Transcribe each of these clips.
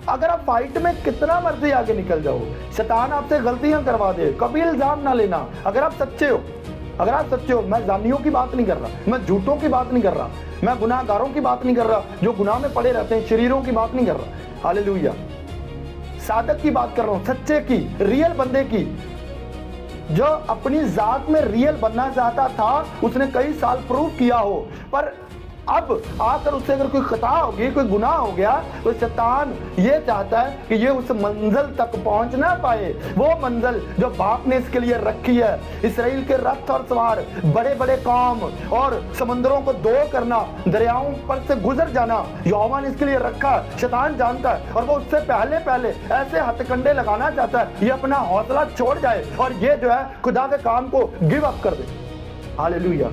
अगर आप फाइट में कितना मर्जी आगे निकल जाओ, शैतान आपसे गलतियां करवा दे, कभी इल्जाम ना लेना। अगर आप सच्चे हो, अगर आप सच्चे हो, मैं जानियों की बात नहीं कर रहा, मैं झूठों की बात नहीं कर रहा, मैं गुनाहगारों की बात नहीं कर रहा, जो गुनाह में पड़े रहते हैं, शरीरों की बात नहीं कर रहा। हालेलुया। सादक की बात कर रहा हूं, सच्चे की, रियल बंदे की, जो अपनी जात में रियल बनना चाहता था। उसने कई साल प्रूव किया हो, पर अब आकर उससे अगर कोई खता होगी, कोई गुनाह हो गया, तो शैतान ये चाहता है कि ये उस मंजिल तक पहुंच ना पाए, वो मंजिल जो बाप ने इसके लिए रखी है। इसराइल के रथ और सवार, बड़े बड़े काम और समुद्रों को दो करना, दरियाओं पर से गुजर जाना, यहोवा ने इसके लिए रखा। शैतान जानता है और वो उससे पहले पहले ऐसे हथकंडे लगाना चाहता है, ये अपना हौसला छोड़ जाए और ये जो है खुदा के काम को गिव अप कर दे। हालेलुया।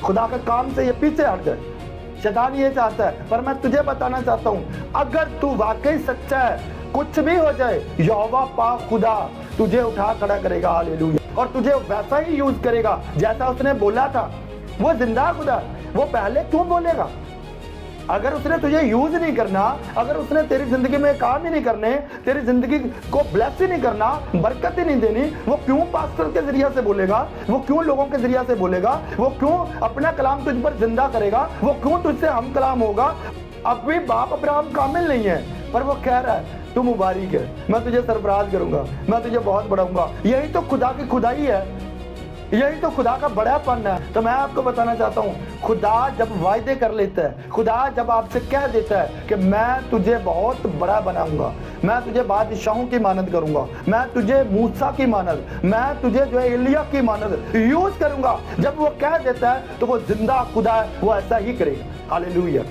खुदा के काम से ये पीछे हट जाए। शैतान ये चाहता है, पर मैं तुझे बताना चाहता हूं, अगर तू वाकई सच्चा है, कुछ भी हो जाए, यहोवा पाक खुदा तुझे उठा खड़ा करेगा। हालेलुया। और तुझे वैसा ही यूज करेगा जैसा उसने बोला था। वो जिंदा खुदा, वो पहले क्यों बोलेगा? अगर उसने तुझे यूज नहीं करना, अगर उसने तेरी जिंदगी में काम ही नहीं करने, तेरी जिंदगी को ब्लेस ही नहीं करना, बरकत ही नहीं देनी, वो क्यों पास्टर के जरिए से बोलेगा? वो क्यों लोगों के जरिए से बोलेगा? वो क्यों अपना कलाम तुझ पर जिंदा करेगा? वो क्यों तुझसे हम कलाम होगा? अब भी बाप अब्राहम कामिल नहीं है, पर वो कह रहा है तू मुबारक है, मैं तुझे सरफराज करूंगा, मैं तुझे बहुत बढ़ाऊंगा। यही तो खुदा की खुदाई है, यही तो खुदा का बड़ापन है। तो मैं आपको बताना चाहता हूँ, खुदा जब वायदे कर लेता है, खुदा जब आपसे कह देता है कि मैं तुझे बहुत बड़ा बनाऊंगा, मैं तुझे बादशाहों की मानद करूंगा, मैं तुझे मूसा की मानद, मैं तुझे जो है एलिया की मानद यूज करूंगा, जब वो कह देता है तो वो जिंदा खुदा है, वो ऐसा ही करेगा। हालेलुया।